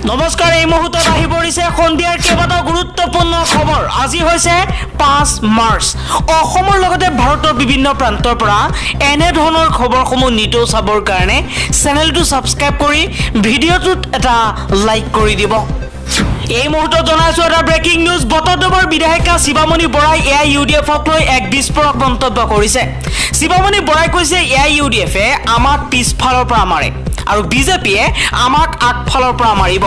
নমস্কাৰ, এই মুহূৰ্তত আহি পৰিছে সন্ধিয়াৰ কেইবাটাও গুৰুত্বপূৰ্ণ খবৰ। আজি হৈছে 5 মাৰ্চ। অসমৰ লগতে ভাৰতৰ বিভিন্ন প্ৰান্তৰ পৰা এনে ধৰণৰ খবৰসমূহ নিতৌ চাবৰ কাৰণে চেনেলটো ছাবস্ক্ৰাইব কৰি ভিডিঅ'টোত এটা লাইক কৰি দিব। এই মুহূৰ্তত জনাইছো এটা ব্ৰেকিং নিউজ। বটদ্ৰৱাৰ বিধায়িকা শিৱামণি বৰাই AIUDFক লৈ এক বিস্ফোৰক মন্তব্য কৰিছে। শিৱামণি বৰাই কৈছে AIUDFে আমাক পিছফালৰ পৰা মাৰে আৰু বিজেপিয়ে আমাক আগফালৰ পৰা মাৰিব।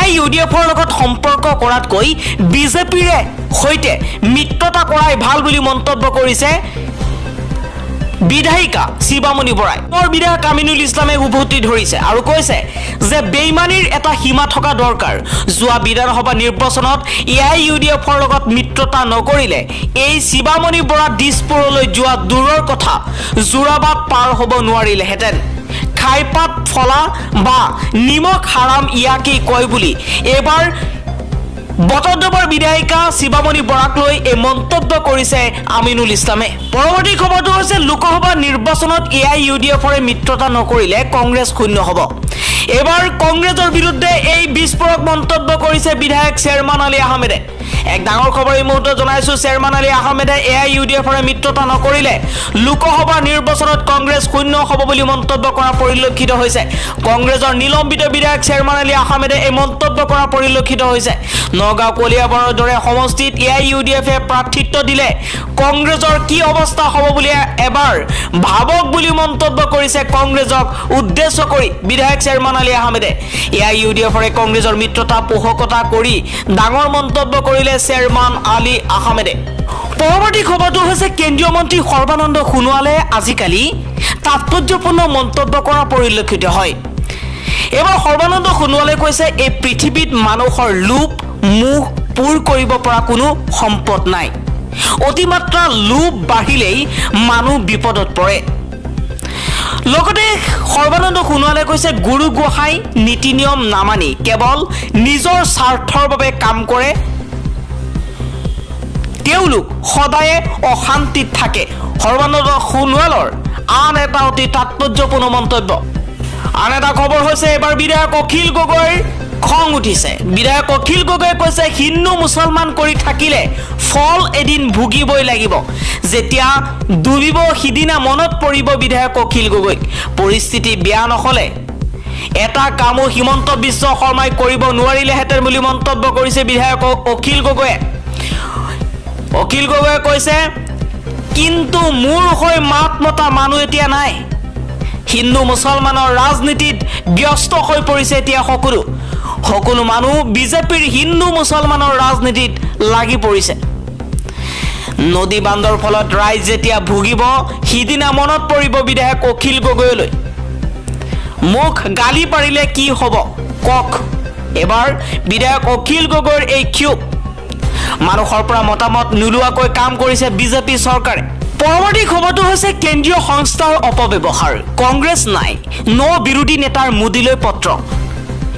AIUDFৰ লগত সম্পৰ্ক কৰাতকৈ বিজেপিৰে সৈতে মিত্ৰতা কৰাই ভাল বুলি মন্তব্য কৰিছে বিধায়িকা শিৱামণি বৰাই। বিধায়ক আমিনুল ইছলামে উভতি ধৰিছে আৰু কৈছে যে বেইমানিৰ এটা সীমা থকা দৰকাৰ। যোৱা বিধানসভা নিৰ্বাচনত AIUDFৰ লগত মিত্ৰতা নকৰিলে এই শিৱামণি বৰা দিছপুৰলৈ যোৱা দূৰৰ কথা, যোৰাবাট পাৰ হ'ব নোৱাৰিলেহেঁতেন। খাইপাত ফলা বা নিমখ হাৰাম ইয়াকেই কয় বুলি এইবাৰ বটদ্ৰৱাৰ বিধায়িকা শিৱামণি বৰাক লৈ এই মন্তব্য কৰিছে আমিনুল ইছলামে। পৰৱৰ্তী খবৰটো হৈছে লোকসভা নিৰ্বাচনত AIUDFৰে মিত্ৰতা নকৰিলে কংগ্ৰেছ শূন্য হ'ব। এইবাৰ কংগ্ৰেছৰ বিৰুদ্ধে এই বিস্ফোৰক মন্তব্য কৰিছে বিধায়ক শ্বেৰমান আলী আহমেদে। এক ডাঙৰ খবৰ এই মুহূৰ্তত জনাইছো। শ্বেৰমান আলী আহমেদে AIUDFৰে মিত্ৰতা নকৰিলে লোকসভা নিৰ্বাচনত কংগ্ৰেছ শূন্য হ'ব বুলি মন্তব্য কৰা পৰিলক্ষিত হৈছে। কংগ্ৰেছৰ নিলম্বিত বিধায়ক শ্বেৰমান আলী আহমেদে এই মন্তব্য কৰা পৰিলক্ষিত হৈছে। নগাঁও কলিয়াবৰৰ দৰে সমষ্টিত AIUDFে প্ৰাৰ্থিত্ব দিলে কংগ্ৰেছৰ কি অৱস্থা হ'ব বুলি এবাৰ ভাবক বুলি মন্তব্য কৰিছে কংগ্ৰেছক উদ্দেশ্য কৰি বিধায়ক শ্বেৰমান আলী আহমেদে। AIUDFৰে কংগ্ৰেছৰ মিত্ৰতা পোষকতা কৰি ডাঙৰ মন্তব্য কৰিলে শ্বেৰমান আলী আহমেদে। পৰৱৰ্তী খবৰটো হৈছে কেন্দ্ৰীয় মন্ত্ৰী সৰ্বানন্দ সোণোৱালে আজিকালি তাৎপৰ্যপূৰ্ণ মন্তব্য কৰা পৰিলক্ষিত হয়। এইবাৰ সৰ্বানন্দ সোণোৱালে কৈছে এই পৃথিৱীত মানুহৰ লোভ মোহ পূৰ কৰিব পৰা কোনো সম্পদ নাই। অতিমাত্ৰা লোভ বাঢ়িলেই মানুহ বিপদত পৰে। লগতে সৰ্বানন্দ সোণোৱালে কৈছে গুৰু গোহাঁই নীতি নিয়ম নামানি কেৱল নিজৰ স্বাৰ্থৰ বাবে কাম কৰে, তেওঁলোক সদায়ে অশান্তিত থাকে। সৰ্বানন্দ সোণোৱালৰ আন এটা অতি তাৎপৰ্যপূৰ্ণ মন্তব্য। আন এটা খবৰ হৈছে এবাৰ বিধায়ক অখিল গগৈৰ খং উঠিছে। বিধায়ক অখিল গগৈয়ে কৈছে হিন্দু মুছলমান কৰি থাকিলে ফল এদিন ভুগিবই লাগিব। যেতিয়া ডুবিব সিদিনা মনত পৰিব বিধায়ক অখিল গগৈক। পৰিস্থিতি বেয়া নহ'লে এটা কামো হিমন্ত বিশ্ব শৰ্মাই কৰিব নোৱাৰিলেহেঁতেন বুলি মন্তব্য কৰিছে বিধায়ক অখিল গগৈয়ে। অখিল গগৈয়ে কৈছে কিন্তু মোৰ হৈ মাত মতা মানুহ এতিয়া নাই। হিন্দু মুছলমানৰ ৰাজনীতিত ব্যস্ত হৈ পৰিছে এতিয়া সকলো মানুহ বিজেপিৰ হিন্দু মুছলমানৰ ৰাজনীতিত লাগি পৰিছে। নদী বান্ধৰ ফলত ৰাইজ যেতিয়া ভুগিব সিদিনা মনত পৰিব বিধায়ক অখিল গগৈলৈ। মুখ গালি পাৰিলে কি হ'ব কওক। এবাৰ বিধায়ক অখিল গগৈৰ এই ক্ষোভ। মানুহৰ পৰা মতামত নোলোৱাকৈ কাম কৰিছে বিজেপি চৰকাৰে। পৰৱৰ্তী খবৰটো হৈছে কেন্দ্ৰীয় সংস্থাৰ অপব্যৱহাৰ। কংগ্ৰেছ নাই, বিৰোধী নেতাৰ মোদীলৈ পত্ৰ।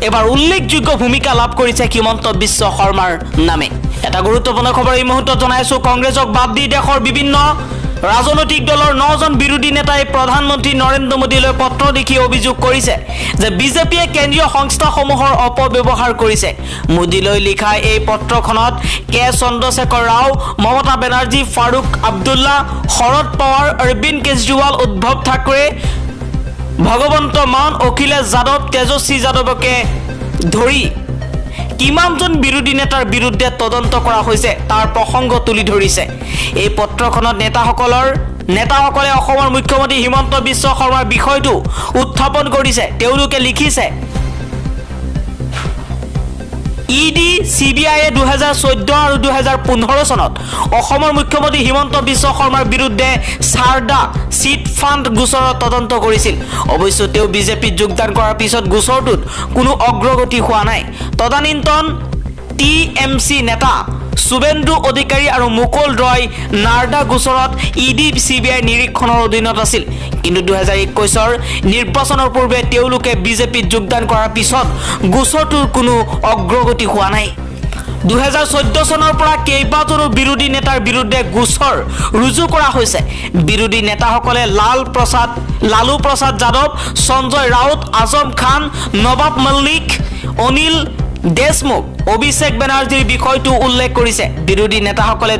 এবাৰ উল্লেখযোগ্য ভূমিকা লাভ কৰিছে হিমন্ত বিশ্ব শৰ্মাৰ নামে। এটা গুৰুত্বপূৰ্ণ খবৰ এই মুহূৰ্তত জনাইছো। কংগ্ৰেছক বাদ দি দেশৰ বিভিন্ন ৰাজনৈতিক দলৰ 9জন বিৰোধী নেতাই প্ৰধানমন্ত্ৰী নৰেন্দ্ৰ মোদীলৈ পত্ৰ লিখি অভিযোগ কৰিছে যে বিজেপিয়ে কেন্দ্ৰীয় সংস্থাসমূহৰ অপব্যৱহাৰ কৰিছে। মোদীলৈ লিখা এই পত্ৰখনত কে চন্দ্ৰশেখৰ ৰাও, মমতা বেনাৰ্জী, ফাৰুক আব্দুল্লা, শৰদ পাৱাৰ, অৰবিন্দ কেজৰিৱাল, উদ্ধৱ ঠাকৰে, ভগৱন্ত মান, অখিলেশ যাদৱ, তেজস্বী যাদৱকে ধৰি কিমানজন বিৰোধী নেতাৰ বিৰুদ্ধে তদন্ত কৰা হৈছে তাৰ প্ৰসংগ তুলি ধৰিছে। এই পত্ৰখনত নেতাসকলে অসমৰ মুখ্যমন্ত্ৰী হিমন্ত বিশ্ব শৰ্মাৰ বিষয়টো উত্থাপন কৰিছে। তেওঁলোকে লিখিছে ED CBIয়ে 2014 আৰু 2015 চনত অসমৰ মুখ্যমন্ত্ৰী হিমন্ত বিশ্ব শৰ্মাৰ বিৰুদ্ধে সাৰদা চিট ফাণ্ড গোচৰৰ তদন্ত কৰিছিল। অৱশ্যে তেওঁ বিজেপিত যোগদান কৰাৰ পিছত গোচৰটোত কোনো অগ্ৰগতি হোৱা নাই। তদানীন্তন TMC নেতা শুভেন্দু অধিকাৰী আৰু মুকুল ৰয় নাৰ্ডা গোচৰত ED CBI নিৰীক্ষণৰ অধীনত আছিল। কিন্তু 2021 নিৰ্বাচনৰ পূৰ্বে তেওঁলোকে বিজেপিত যোগদান কৰাৰ পিছত গোচৰটোৰ কোনো অগ্ৰগতি হোৱা নাই। 2014 চনৰ পৰা কেইবাজনো বিৰোধী নেতাৰ বিৰুদ্ধে গোচৰ ৰুজু কৰা হৈছে। বিৰোধী নেতাসকলে লালু প্ৰসাদ যাদৱ, সঞ্জয় ৰাউত, আজম খান, নবাব মল্লিক, অনিল দেশমুখ, অভিষেক বেনাৰ্জীৰ বিষয়টো উল্লেখ কৰিছে। বিৰোধী নেতাসকলে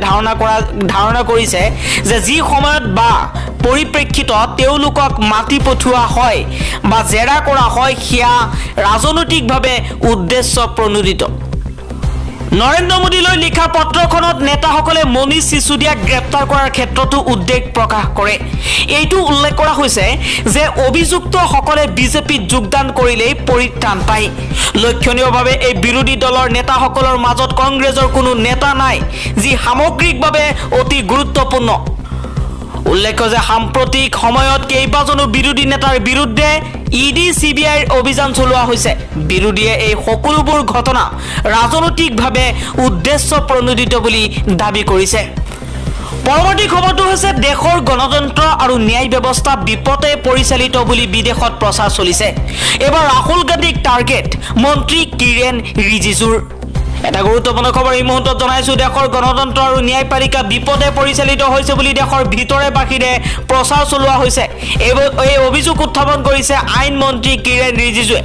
ধাৰণা কৰিছে যে যি সময়ত বা পৰিপ্ৰেক্ষিতত তেওঁলোকক মাতি পঠোৱা হয় বা জেৰা কৰা হয় সেয়া ৰাজনৈতিকভাৱে উদ্দেশ্য প্ৰণোদিত। নৰেন্দ্ৰ মোদীলৈ লিখা পত্ৰখনত নেতাসকলে মনীষ চিচুডিয়াক গ্ৰেপ্তাৰ কৰাৰ ক্ষেত্ৰতো উদ্বেগ প্ৰকাশ কৰে। এইটো উল্লেখ কৰা হৈছে যে অভিযুক্তসকলে বিজেপিত যোগদান কৰিলেই পৰিত্ৰাণ পায়। লক্ষণীয়ভাৱে এই বিৰোধী দলৰ নেতাসকলৰ মাজত কংগ্ৰেছৰ কোনো নেতা নাই, যি সামগ্ৰিকভাৱে অতি গুৰুত্বপূৰ্ণ। উল্লেখ্য যে সাম্প্ৰতিক সময়ত কেইবাজনো বিৰোধী নেতাৰ বিৰুদ্ধে ইডি CBIৰ অভিযান চলোৱা হৈছে। বিৰোধীয়ে এই সকলোবোৰ ঘটনা ৰাজনৈতিকভাৱে উদ্দেশ্য প্ৰণোদিত বুলি দাবী কৰিছে। পৰৱৰ্তী খবৰটো হৈছে দেশৰ গণতন্ত্ৰ আৰু ন্যায় ব্যৱস্থা বিপদে পৰিচালিত বুলি বিদেশত প্ৰচাৰ চলিছে। এবাৰ ৰাহুল গান্ধীক টাৰ্গেট মন্ত্ৰী কিৰেণ ৰিজিজুৰ। এটা গুৰুত্বপূৰ্ণ খবৰ এই মুহূৰ্তত জনাইছো। দেশৰ গণতন্ত্ৰ আৰু ন্যায়পালিকা বিপদে পৰিচালিত হৈছে বুলি দেশৰ ভিতৰে বাহিৰে প্ৰচাৰ চলোৱা হৈছে। এই অভিযোগ উত্থাপন কৰিছে আইন মন্ত্ৰী কিৰেণ ৰিজিজুৱে।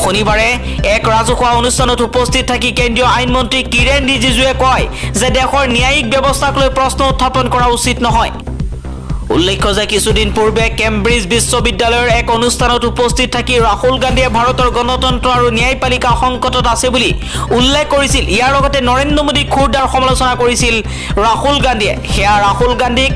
শনিবাৰে এক ৰাজহুৱা অনুষ্ঠানত উপস্থিত থাকি কেন্দ্ৰীয় আইন মন্ত্ৰী কিৰেণ ৰিজিজুৱে কয় যে দেশৰ ন্যায়িক ব্যৱস্থাক লৈ প্ৰশ্ন উত্থাপন কৰা উচিত নহয়। উল্লেখ্য যে কিছুদিন পূৰ্বে কেম্ব্ৰিজ বিশ্ববিদ্যালয়ৰ এক অনুষ্ঠানত উপস্থিত থাকি ৰাহুল গান্ধীয়ে ভাৰতৰ গণতন্ত্ৰ আৰু ন্যায়পালিকা সংকটত আছে বুলি উল্লেখ কৰিছিল। ইয়াৰ লগতে নৰেন্দ্ৰ মোদীক খুৰদাৰ সমালোচনা কৰিছিল ৰাহুল গান্ধীয়ে। সেয়া ৰাহুল গান্ধীক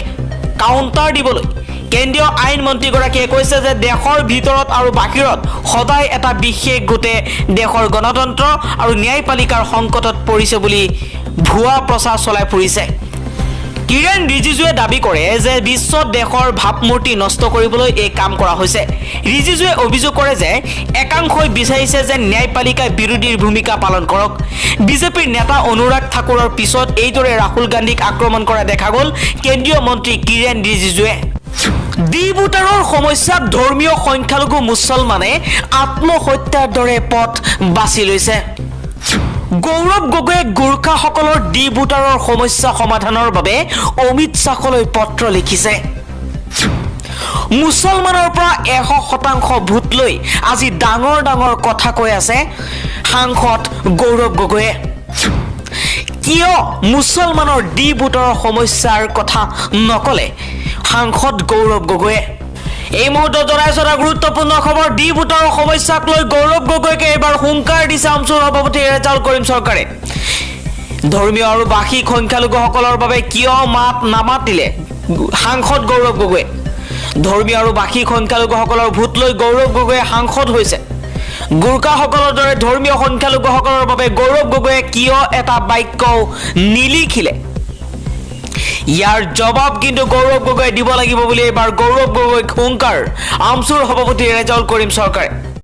কাউণ্টাৰ দিবলৈ কেন্দ্ৰীয় আইন মন্ত্ৰীগৰাকীয়ে কৈছে যে দেশৰ ভিতৰত আৰু বাহিৰত সদায় এটা বিশেষ গোটে দেশৰ গণতন্ত্ৰ আৰু ন্যায়পালিকাৰ সংকটত পৰিছে বুলি ভুৱা প্ৰচাৰ চলাই ফুৰিছে। কিৰেণ ৰিজিজুৱে দাবী কৰে যে বিশ্বত দেশৰ ভাৱমূৰ্তি নষ্ট কৰিবলৈ এই কাম কৰা হৈছে। ৰিজিজুৱে অভিযোগ কৰে যে একাংশই বিচাৰিছে যে ন্যায়পালিকাই বিৰোধীৰ ভূমিকা পালন কৰক। বিজেপিৰ নেতা অনুৰাগ ঠাকুৰৰ পিছত এইদৰে ৰাহুল গান্ধীক আক্ৰমণ কৰা দেখা গ'ল কেন্দ্ৰীয় মন্ত্ৰী কিৰেণ ৰিজিজুৱে। ডি ভোটাৰৰ সমস্যাত ধৰ্মীয় সংখ্যালঘু মুছলমানে আত্মহত্যাৰ দৰে পথ বাছি লৈছে। গৌৰৱ গগৈয়ে গোৰ্খাসকলৰ ডি ভোটাৰৰ সমস্যা সমাধানৰ বাবে অমিত শ্বাহলৈ পত্ৰ লিখিছে। মুছলমানৰ পৰা 100% ভোট লৈ আজি ডাঙৰ ডাঙৰ কথা কৈ আছে সাংসদ গৌৰৱ গগৈয়ে। কিয় মুছলমানৰ ডি ভোটাৰৰ সমস্যাৰ কথা নকলে সাংসদ গৌৰৱ গগৈয়ে? এই মুহূৰ্তত জনাইছো এটা গুৰুত্বপূৰ্ণ খবৰ। ডি ভোটাৰৰ সমস্যাক লৈ গৌৰৱ গগৈকে এইবাৰ হুংকাৰ দিছে আমচুৰ সভাপতি ৰেজাউল কৰিম চৰকাৰে। ধৰ্মীয় আৰু ভাষিক সংখ্যালঘুসকলৰ বাবে কিয় মাত নামাতিলে সাংসদ গৌৰৱ গগৈয়ে? ধৰ্মীয় আৰু ভাষিক সংখ্যালঘুসকলৰ ভোট লৈ গৌৰৱ গগৈয়ে সাংসদ হৈছে। গোৰ্খাসকলৰ দৰে ধৰ্মীয় সংখ্যালঘুসকলৰ বাবে গৌৰৱ গগৈয়ে কিয় এটা বাক্যও নিলিখিলে? ইয়াৰ জবাব কিন্তু গৌৰৱ গগৈয়ে দিব লাগিব বুলি এইবাৰ গৌৰৱ গগৈক হুংকাৰ আমচুৰ সভাপতি ৰেজাউল কৰিম চৰকাৰে।